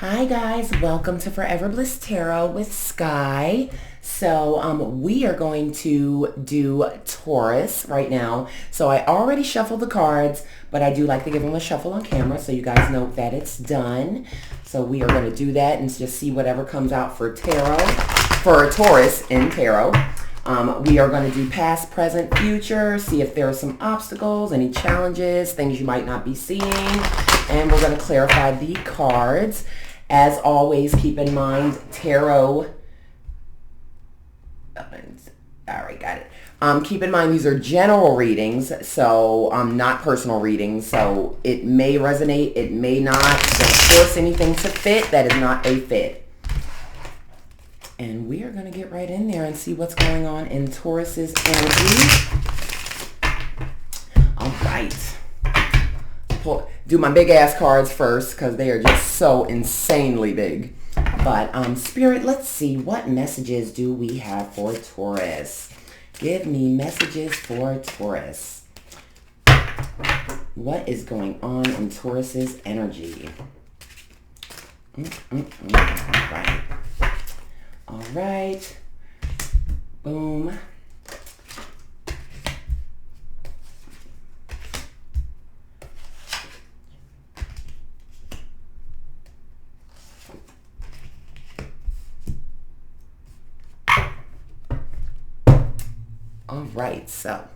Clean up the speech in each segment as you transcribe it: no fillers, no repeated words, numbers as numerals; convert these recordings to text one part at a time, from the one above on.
Hi guys, welcome to Forever Blissed Tarot with Sky. So we are going to do Taurus right now. So I already shuffled the cards, but I do like to give them a shuffle on camera so you guys know that it's done. So we are going to do that and just see whatever comes out for Taurus in tarot. We are going to do past, present, future, see if there are some obstacles, any challenges, things you might not be seeing, and we're going to clarify the cards. As always, keep in mind, tarot, all right, got it. Keep in mind, these are general readings, so not personal readings, so it may resonate, it may not. Don't force anything to fit. That is not a fit. And we are going to get right in there and see what's going on in Taurus's energy. All right. Do my big ass cards first because they are just so insanely big. But Spirit, let's see, what messages do we have for Taurus? Give me messages for Taurus. What is going on in Taurus's energy? All right. All right. Boom. All right, so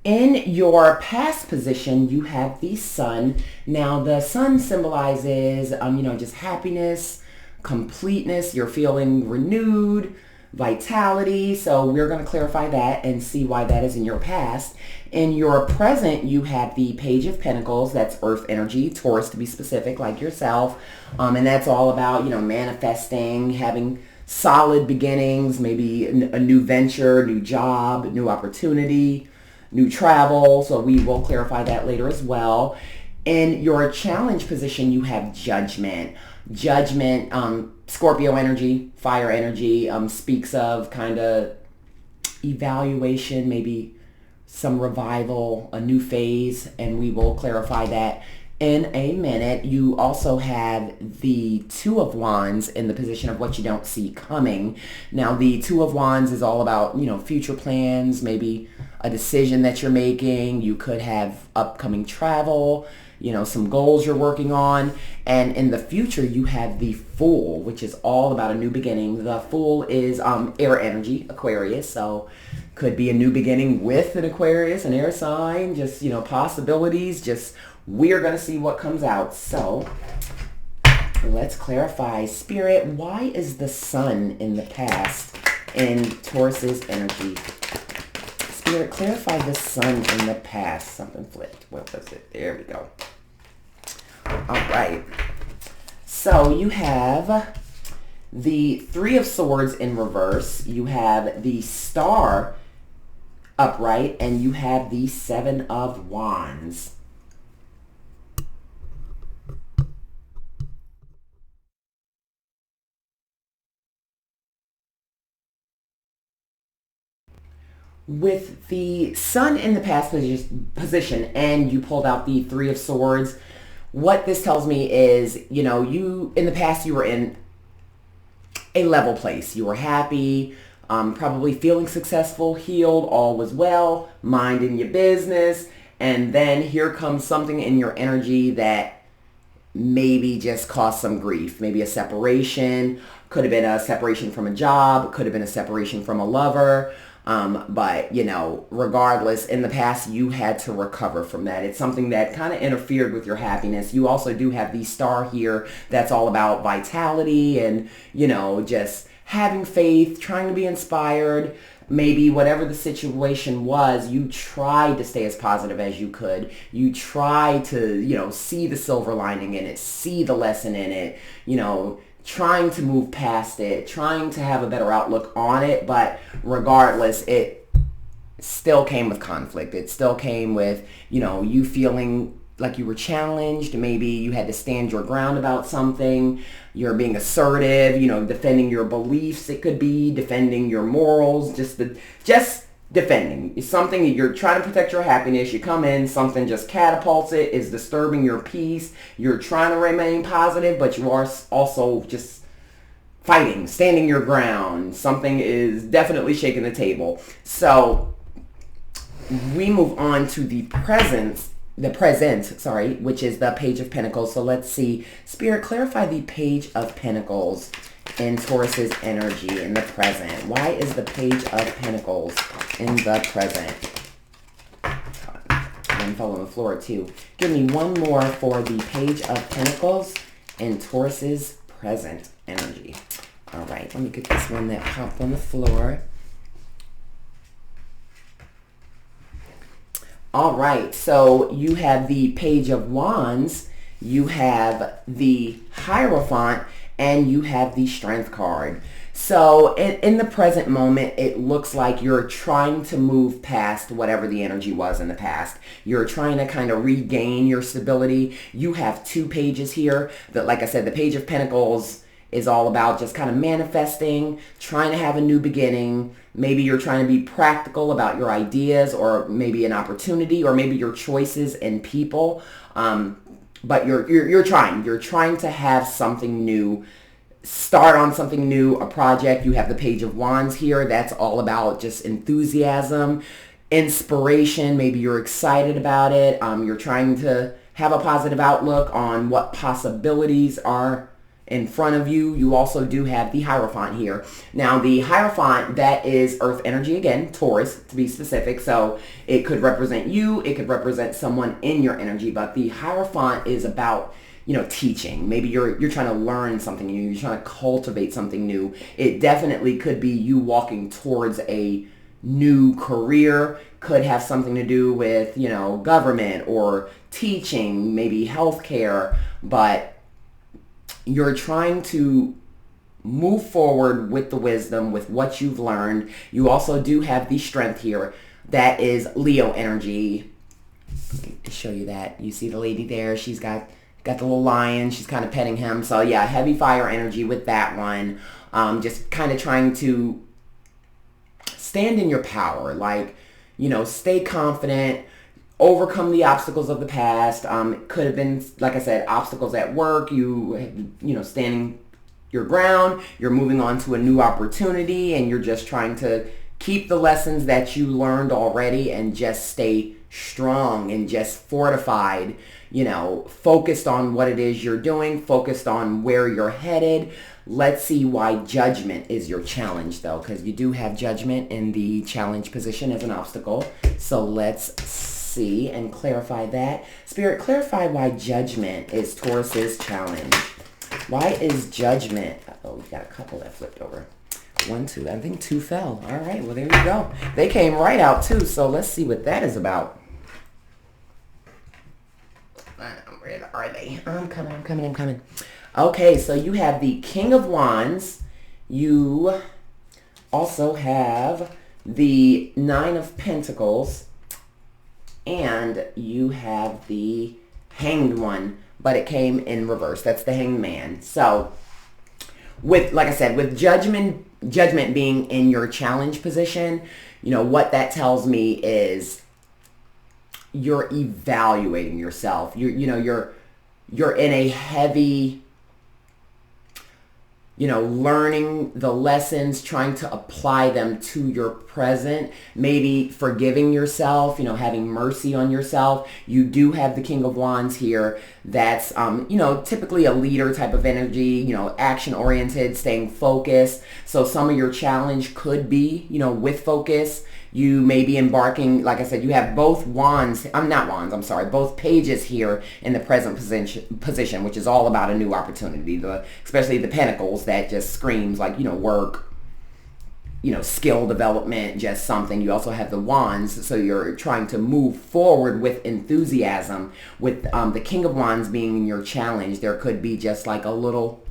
in your past position, you have the sun. Now, the sun symbolizes, just happiness, completeness. You're feeling renewed, vitality. So we're going to clarify that and see why that is in your past. In your present, you have the Page of Pentacles. That's earth energy, Taurus to be specific, like yourself. And that's all about, manifesting, having solid beginnings, maybe a new venture, new job, new opportunity, new travel. So we will clarify that later as well. In your challenge position, you have Judgment. Judgment, Scorpio energy, fire energy, speaks of kind of evaluation, maybe some revival, a new phase, and we will clarify that in a minute. You also have the Two of Wands in the position of what you don't see coming. Now, the Two of Wands is all about, future plans, maybe a decision that you're making. You could have upcoming travel, some goals you're working on. And in the future, you have the Fool, which is all about a new beginning. The Fool is air energy, Aquarius. So could be a new beginning with an Aquarius, an air sign, just, possibilities. Just we're going to see what comes out. So let's clarify. Spirit, why is the sun in the past in Taurus's energy? Spirit, clarify the sun in the past. Something flipped. What was it? There we go. All right. So you have the Three of Swords in reverse. You have the Star upright. And you have the Seven of Wands. With the sun in the past position and you pulled out the Three of Swords, what this tells me is, you in the past, you were in a level place. You were happy, probably feeling successful, healed, all was well, minding your business. And then here comes something in your energy that maybe just caused some grief. Maybe a separation, could have been a separation from a job, could have been a separation from a lover. But, regardless, in the past, you had to recover from that. It's something that kind of interfered with your happiness. You also do have the Star here that's all about vitality and, just having faith, trying to be inspired. Maybe whatever the situation was, you tried to stay as positive as you could. You tried to, see the silver lining in it, see the lesson in it, trying to move past it, trying to have a better outlook on it. But regardless, it still came with conflict. It still came with, you feeling like you were challenged. Maybe you had to stand your ground about something. You're being assertive, defending your beliefs. It could be defending your morals, just defending. It's something you're trying to protect your happiness. You come in, something just catapults it, is disturbing your peace. You're trying to remain positive, but you are also just fighting, standing your ground. Something is definitely shaking the table. So we move on to the present, which is the Page of Pentacles. So let's see. Spirit, clarify the Page of Pentacles in Taurus's energy in the present. Why is the Page of Pentacles in the present? I'm falling on the floor too. Give me one more for the Page of Pentacles in Taurus's present energy. All right, let me get this one that popped on the floor. All right, so you have the Page of Wands, you have the Hierophant, and you have the Strength card. So in the present moment, it looks like you're trying to move past whatever the energy was in the past. You're trying to kind of regain your stability. You have two pages here that, like I said, the Page of Pentacles is all about just kind of manifesting, trying to have a new beginning. Maybe you're trying to be practical about your ideas, or maybe an opportunity, or maybe your choices and people. But you're trying to have something new, start on something new, a project. You have the Page of Wands here. That's all about just enthusiasm, inspiration. Maybe you're excited about it. You're trying to have a positive outlook on what possibilities are in front of you. You also do have the Hierophant here. Now the Hierophant, that is earth energy again, Taurus to be specific. So it could represent you, it could represent someone in your energy, but the Hierophant is about, teaching. Maybe you're trying to learn something new, you're trying to cultivate something new. It definitely could be you walking towards a new career, could have something to do with, government or teaching, maybe healthcare, but you're trying to move forward with the wisdom, with what you've learned. You also do have the Strength here. That is Leo energy. Let me show you that. You see the lady there? She's got the little lion. She's kind of petting him. So yeah, heavy fire energy with that one. Just kind of trying to stand in your power. Like, stay confident. Overcome the obstacles of the past. It could have been, like I said, obstacles at work. Standing your ground. You're moving on to a new opportunity, and you're just trying to keep the lessons that you learned already and just stay strong and just fortified, focused on what it is you're doing, focused on where you're headed. Let's see why Judgment is your challenge, though, because you do have Judgment in the challenge position as an obstacle. So let's see and clarify that. Spirit, clarify why Judgment is Taurus's challenge. Why is Judgment? Oh, we got a couple that flipped over. 1, 2. I think 2 fell. All right, well, there you go. They came right out, too. So let's see what that is about. Where are they? I'm coming. Okay, so you have the King of Wands. You also have the 9 of Pentacles. And you have the Hanged One, but it came in reverse. That's the Hanged Man. So, like I said, with judgment being in your challenge position, what that tells me is you're evaluating yourself. You're in a heavy, learning the lessons, trying to apply them to your present, maybe forgiving yourself, having mercy on yourself. You do have the King of Wands here. That's, typically a leader type of energy, action oriented, staying focused. So some of your challenge could be, with focus. You may be embarking, like I said, you have both both pages here in the present position, which is all about a new opportunity, especially the Pentacles that just screams like, work, skill development, just something. You also have the Wands, so you're trying to move forward with enthusiasm. With the King of Wands being in your challenge, there could be just like a little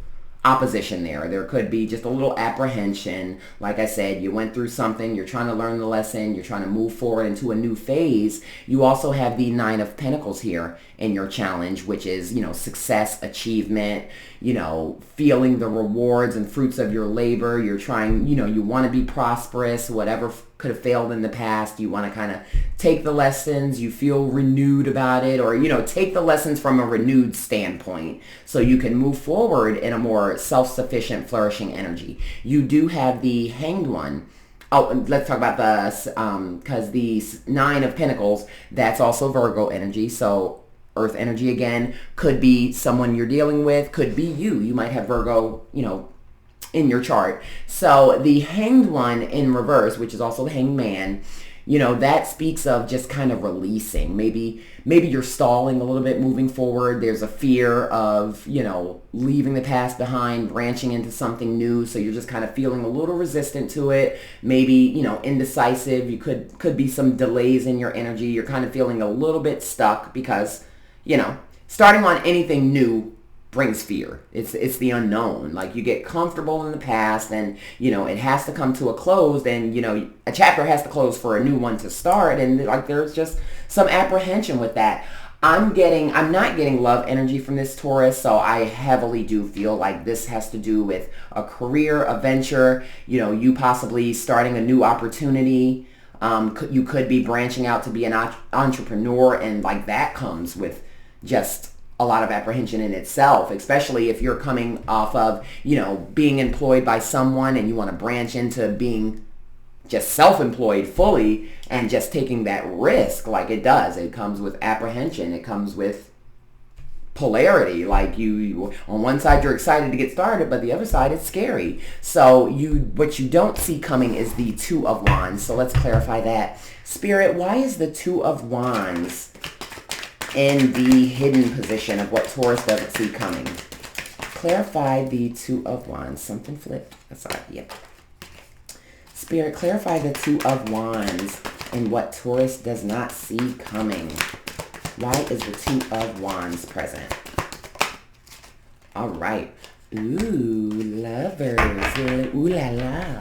opposition there. There could be just a little apprehension. Like I said, you went through something, you're trying to learn the lesson, you're trying to move forward into a new phase. You also have the 9 of Pentacles here in your challenge, which is, success, achievement, feeling the rewards and fruits of your labor. You're trying, you want to be prosperous, whatever could have failed in the past. You want to kind of take the lessons. You feel renewed about it, or, take the lessons from a renewed standpoint so you can move forward in a more self-sufficient, flourishing energy. You do have the Hanged One. Oh, let's talk about the, because the Nine of Pentacles, that's also Virgo energy. So Earth energy again, could be someone you're dealing with, could be you. You might have Virgo, in your chart. So the Hanged One in reverse, which is also the Hanged Man, that speaks of just kind of releasing. Maybe you're stalling a little bit moving forward. There's a fear of, leaving the past behind, branching into something new. So you're just kind of feeling a little resistant to it. Maybe, indecisive. You could be some delays in your energy. You're kind of feeling a little bit stuck because, starting on anything new brings fear. It's the unknown. Like, you get comfortable in the past and, it has to come to a close, and, a chapter has to close for a new one to start. And like, there's just some apprehension with that. I'm not getting love energy from this Taurus, so I heavily do feel like this has to do with a career, a venture, you possibly starting a new opportunity. You could be branching out to be an entrepreneur, and like that comes with just a lot of apprehension in itself, especially if you're coming off of, being employed by someone and you want to branch into being just self-employed fully and just taking that risk. Like, it comes with apprehension. It comes with polarity. Like, you on one side you're excited to get started, but the other side it's scary. So what you don't see coming is the Two of Wands. So let's clarify that. Spirit, why is the Two of Wands in the hidden position of what Taurus doesn't see coming? Clarify the Two of Wands. Something flipped. That's all right. Yep. Spirit, clarify the Two of Wands and what Taurus does not see coming. Why is the Two of Wands present? All right. Ooh, lovers. Ooh la la.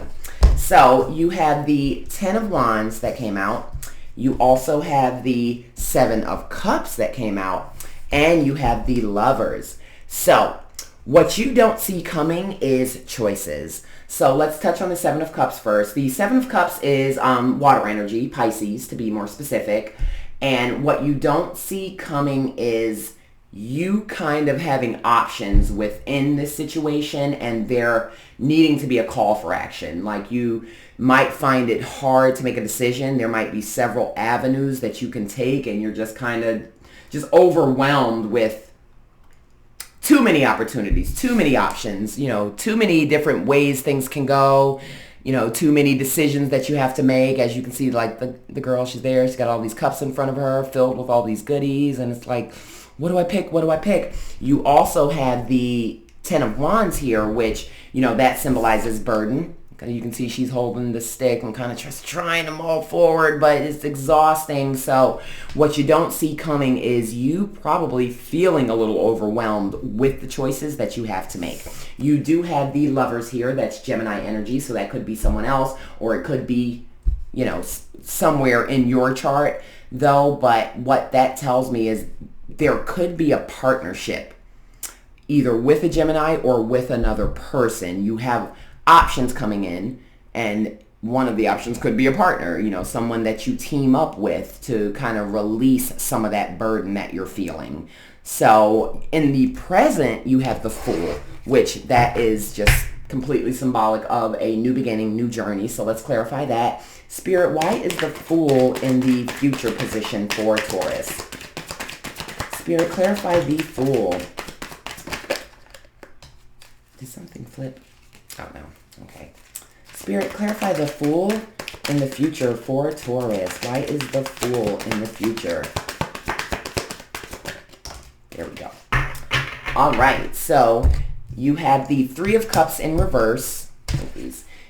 So you have the Ten of Wands that came out. You also have the Seven of Cups that came out. And you have the Lovers. So what you don't see coming is choices. So let's touch on the Seven of Cups first. The Seven of Cups is water energy, Pisces to be more specific. And what you don't see coming is you kind of having options within this situation, and there needing to be a call for action. Like, you might find it hard to make a decision. There might be several avenues that you can take, and you're just kind of just overwhelmed with too many opportunities, too many options, too many different ways things can go. Too many decisions that you have to make. As you can see, like the girl, she's there. She's got all these cups in front of her filled with all these goodies. And it's like, what do I pick? What do I pick? You also have the Ten of Wands here, which, that symbolizes burden. You can see she's holding the stick and kind of just trying to move forward, but it's exhausting. So what you don't see coming is you probably feeling a little overwhelmed with the choices that you have to make. You do have the Lovers here. That's Gemini energy. So that could be someone else, or it could be, somewhere in your chart though. But what that tells me is there could be a partnership either with a Gemini or with another person. You have options coming in, and one of the options could be a partner, someone that you team up with to kind of release some of that burden that you're feeling. So in the present, you have the Fool, which that is just completely symbolic of a new beginning, new journey. So let's clarify that. Spirit, why is the Fool in the future position for Taurus? Spirit, clarify the Fool. Did something flip? Oh, no. Okay. Spirit, clarify the Fool in the future for Taurus. Why is the Fool in the future? There we go. All right. So you have the Three of Cups in reverse.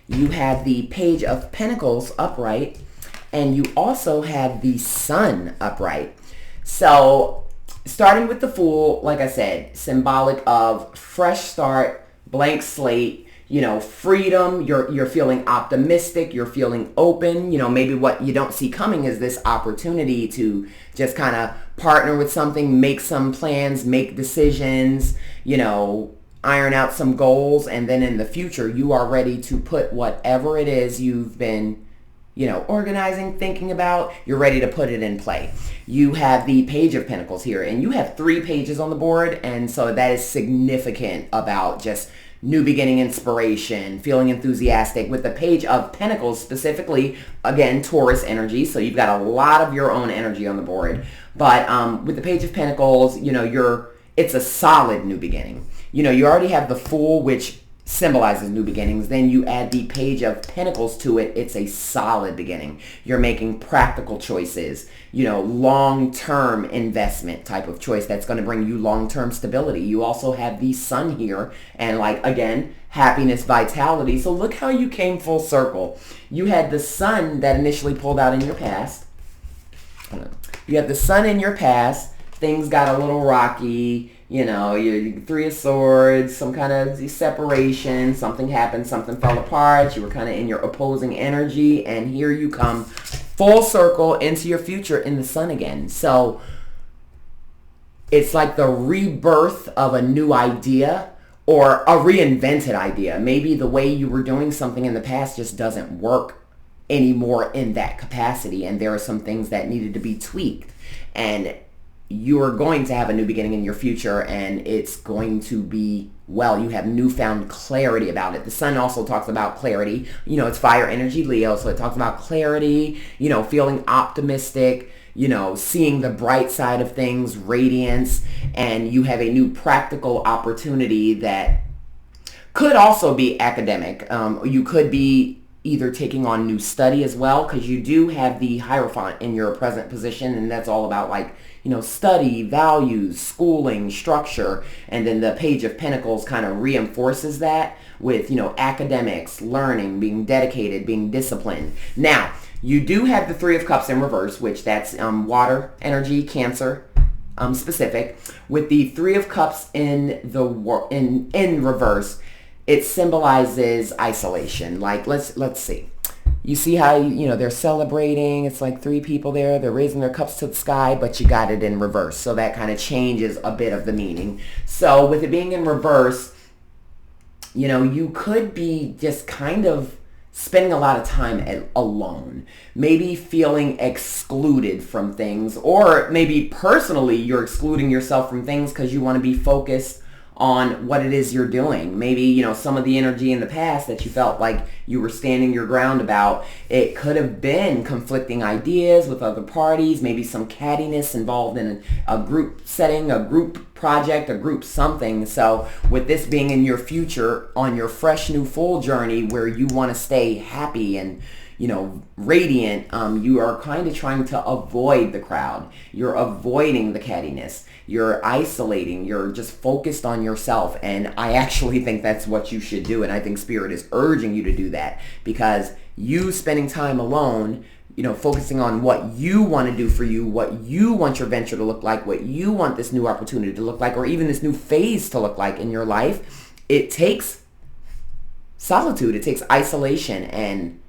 You have the Page of Pentacles upright. And you also have the Sun upright. So starting with the Fool, like I said, symbolic of fresh start, blank slate, freedom. You're feeling optimistic. You're feeling open. Maybe what you don't see coming is this opportunity to just kind of partner with something, make some plans, make decisions, iron out some goals. And then in the future, you are ready to put whatever it is you've been organizing, thinking about, you're ready to put it in play. You have the Page of Pentacles here, and you have 3 pages on the board, and so that is significant about just new beginning, inspiration, feeling enthusiastic. With the Page of Pentacles specifically, again, Taurus energy, so you've got a lot of your own energy on the board. But with the Page of Pentacles, it's a solid new beginning. You already have the Fool, which symbolizes new beginnings. Then you add the Page of Pentacles to it. It's a solid beginning. You're making practical choices, long-term investment type of choice that's going to bring you long-term stability. You also have the Sun here, and again, happiness, vitality. So look how you came full circle. You had the Sun that initially pulled out in your past. You have the Sun in your past. Things got a little rocky. Your 3 of Swords, some kind of separation, something happened, something fell apart, you were kind of in your opposing energy, and here you come full circle into your future in the Sun again. So it's like the rebirth of a new idea or a reinvented idea. Maybe the way you were doing something in the past just doesn't work anymore in that capacity, and there are some things that needed to be tweaked, and you are going to have a new beginning in your future, and it's going to be, you have newfound clarity about it. The Sun also talks about clarity. It's fire energy, Leo, so it talks about clarity, feeling optimistic, seeing the bright side of things, radiance, and you have a new practical opportunity that could also be academic. You could be either taking on new study as well, because you do have the Hierophant in your present position, and that's all about study, values, schooling, structure, and then the Page of Pentacles kind of reinforces that with, academics, learning, being dedicated, being disciplined. Now, you do have the 3 of Cups in reverse, which that's water energy, Cancer specific. With the 3 of Cups in reverse, it symbolizes isolation. Let's see. You see how, they're celebrating. It's like 3 people there. They're raising their cups to the sky, but you got it in reverse. So that kind of changes a bit of the meaning. So with it being in reverse, you could be just kind of spending a lot of time alone. Maybe feeling excluded from things. Or maybe personally you're excluding yourself from things because you want to be focused on what it is you're doing. Maybe, some of the energy in the past that you felt like you were standing your ground about, it could have been conflicting ideas with other parties, maybe some cattiness involved in a group setting, a group project, a group something. So with this being in your future, on your fresh new full journey where you want to stay happy and radiant, you are kind of trying to avoid the crowd. You're avoiding the cattiness. You're isolating. You're just focused on yourself. And I actually think that's what you should do. And I think Spirit is urging you to do that, because you spending time alone, focusing on what you want to do for you, what you want your venture to look like, what you want this new opportunity to look like, or even this new phase to look like in your life. It takes solitude. It takes isolation, and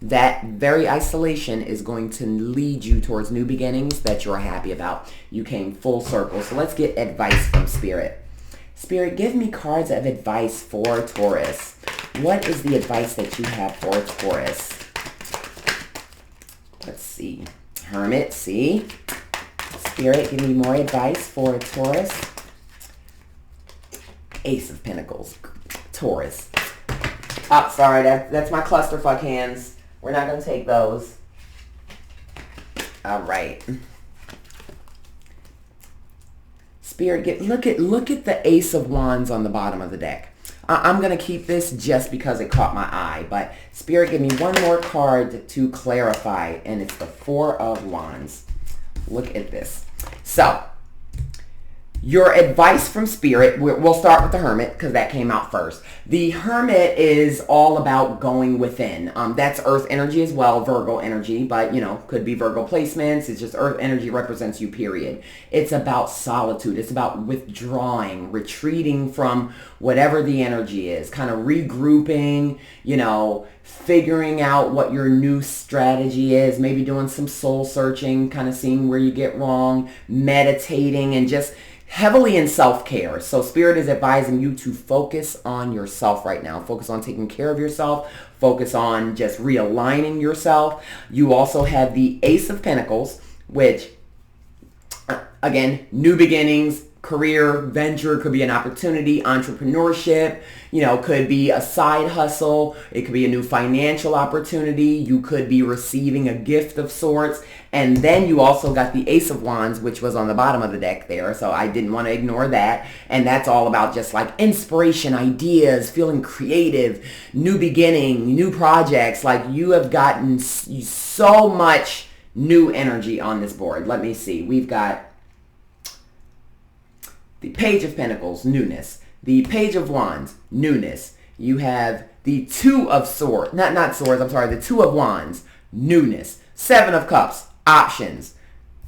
that very isolation is going to lead you towards new beginnings that you're happy about. You came full circle. So let's get advice from Spirit. Spirit, give me cards of advice for Taurus. What is the advice that you have for Taurus? Let's see. Hermit, see? Spirit, give me more advice for Taurus. Ace of Pentacles. Taurus. Oh, sorry, that's my clusterfuck hands. We're not going to take those. All right. Spirit, look at the Ace of Wands on the bottom of the deck. I'm going to keep this just because it caught my eye. But Spirit, give me one more card to clarify. And it's the 4 of Wands. Look at this. So, your advice from Spirit, we'll start with the Hermit because that came out first. The Hermit is all about going within. That's Earth energy as well, Virgo energy, but could be Virgo placements. It's just Earth energy represents you, period. It's about solitude. It's about withdrawing, retreating from whatever the energy is, kind of regrouping, figuring out what your new strategy is, maybe doing some soul searching, kind of seeing where you get wrong, meditating, and just heavily in self-care. So Spirit is advising you to focus on yourself right now. Focus on taking care of yourself. Focus on just realigning yourself. You also have the Ace of Pentacles, which, again, new beginnings, career, venture, could be an opportunity, entrepreneurship, could be a side hustle. It could be a new financial opportunity. You could be receiving a gift of sorts. And then you also got the Ace of Wands, which was on the bottom of the deck there. So I didn't want to ignore that. And that's all about just like inspiration, ideas, feeling creative, new beginning, new projects. Like you have gotten so much new energy on this board. Let me see. We've got the Page of Pentacles, newness. The Page of Wands, newness. You have the Two of Swords, not swords, I'm sorry, the Two of Wands, newness. Seven of Cups, options.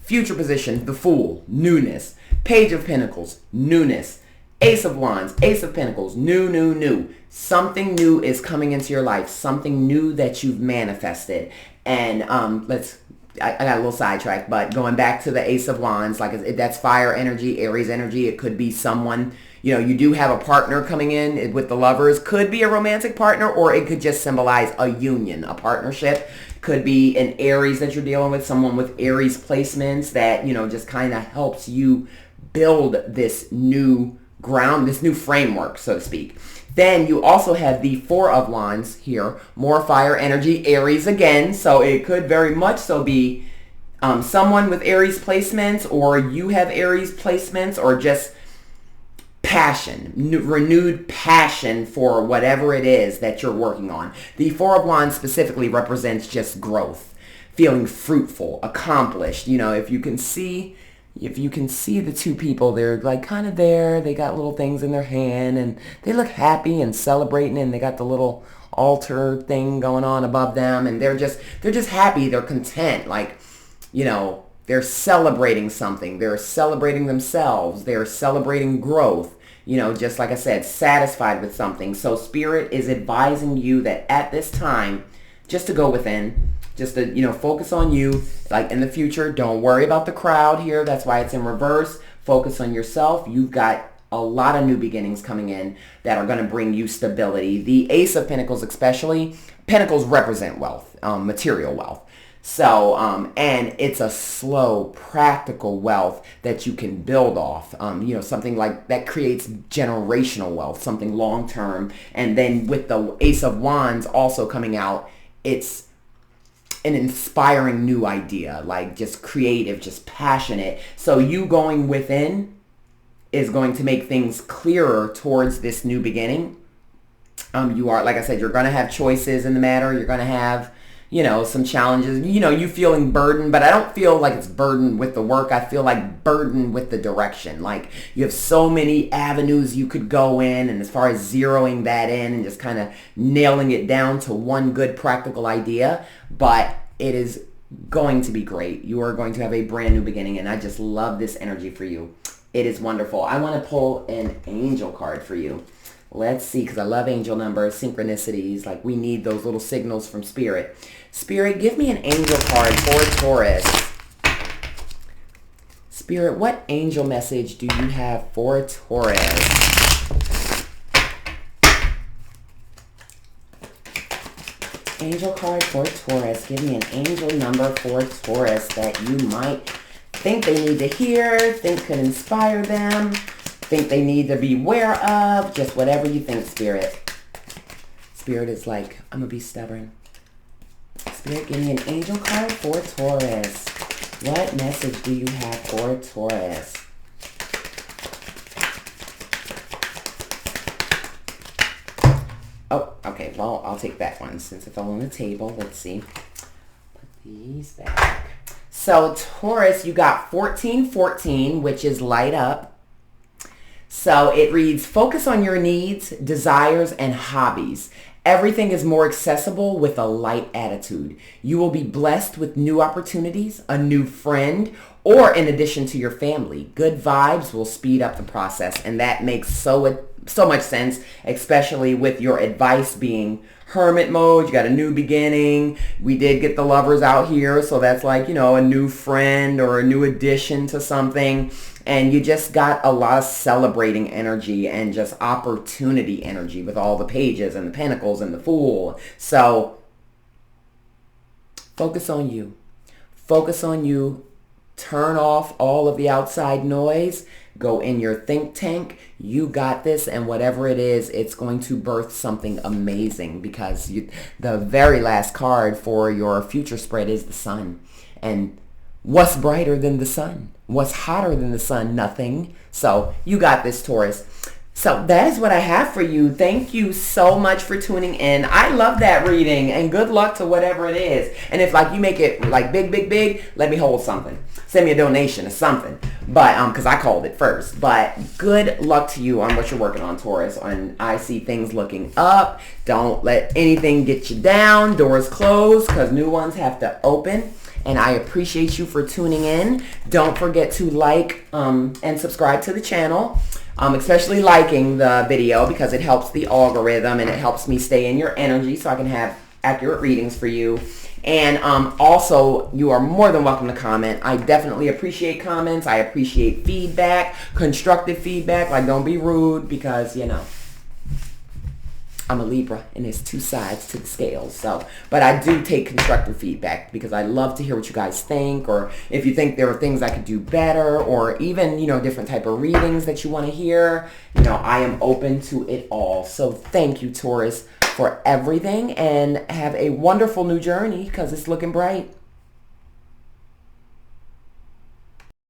Future position, the Fool, newness. Page of Pentacles, newness. Ace of Wands, Ace of Pentacles, new. Something new is coming into your life. Something new that you've manifested. And I got a little sidetracked, but going back to the Ace of Wands, like that's fire energy, Aries energy. It could be someone, you do have a partner coming in with the Lovers. Could be a romantic partner, or it could just symbolize a union, a partnership. Could be an Aries that you're dealing with, someone with Aries placements that, just kind of helps you build this new ground, this new framework, so to speak. Then you also have the Four of Wands here, more fire energy, Aries again. So it could very much so be someone with Aries placements, or you have Aries placements, or just passion, renewed passion for whatever it is that you're working on. The Four of Wands specifically represents just growth, feeling fruitful, accomplished. If you can see the two people, they're like kind of there. They got little things in their hand and they look happy and celebrating, and they got the little altar thing going on above them, and they're just happy. They're content. Like, they're celebrating something. They're celebrating themselves. They're celebrating growth. Just like I said, satisfied with something. So Spirit is advising you that at this time, just to go within, just to, focus on you. Like in the future, don't worry about the crowd here. That's why it's in reverse. Focus on yourself. You've got a lot of new beginnings coming in that are going to bring you stability. The Ace of Pentacles especially, Pentacles represent wealth, material wealth. So, and it's a slow, practical wealth that you can build off. Something like that creates generational wealth, something long-term. And then with the Ace of Wands also coming out, it's an inspiring new idea, like just creative, just passionate. So you going within is going to make things clearer towards this new beginning. You are, like I said, you're going to have choices in the matter. You're going to have, some challenges, you feeling burdened, but I don't feel like it's burdened with the work. I feel like burdened with the direction. Like you have so many avenues you could go in, and as far as zeroing that in and just kind of nailing it down to one good practical idea, but it is going to be great. You are going to have a brand new beginning, and I just love this energy for you. It is wonderful. I want to pull an angel card for you. Let's see, because I love angel numbers, synchronicities. Like we need those little signals from Spirit. Spirit, give me an angel card for Taurus. Spirit, what angel message do you have for Taurus? Angel card for Taurus. Give me an angel number for Taurus that you might think they need to hear, think could inspire them, think they need to be aware of, just whatever you think, Spirit. Spirit is like, I'm going to be stubborn. Spirit, give me an angel card for Taurus. What message do you have for Taurus? Oh, okay. Well, I'll take that one since it fell on the table. Let's see. Put these back. So, Taurus, you got 1414, which is light up. So it reads, focus on your needs, desires, and hobbies. Everything is more accessible with a light attitude. You will be blessed with new opportunities, a new friend, or in addition to your family. Good vibes will speed up the process, and that makes so much sense, especially with your advice being hermit mode. You got a new beginning. We did get the Lovers out here, so that's like, a new friend or a new addition to something. And you just got a lot of celebrating energy and just opportunity energy with all the pages and the pentacles and the fool. So focus on you. Focus on you. Turn off all of the outside noise. Go in your think tank. You got this, and whatever it is, it's going to birth something amazing, because the very last card for your future spread is the sun. And what's brighter than the sun? What's hotter than the sun? Nothing. So you got this, Taurus. So that is what I have for you. Thank you so much for tuning in. I love that reading, and good luck to whatever it is. And if like you make it like big, let me hold something. Send me a donation or something. But because I called it first. But good luck to you on what you're working on, Taurus. And I see things looking up. Don't let anything get you down. Doors closed, because new ones have to open. And I appreciate you for tuning in. Don't forget to like and subscribe to the channel. Especially liking the video, because it helps the algorithm and it helps me stay in your energy so I can have accurate readings for you. And also, you are more than welcome to comment. I definitely appreciate comments. I appreciate feedback, constructive feedback. Like, don't be rude, because, you know, I'm a Libra and there's two sides to the scales. So, but I do take constructive feedback, because I love to hear what you guys think, or if you think there are things I could do better, or even, you know, different type of readings that you want to hear. You know, I am open to it all. So thank you, Taurus, for everything, and have a wonderful new journey, because it's looking bright.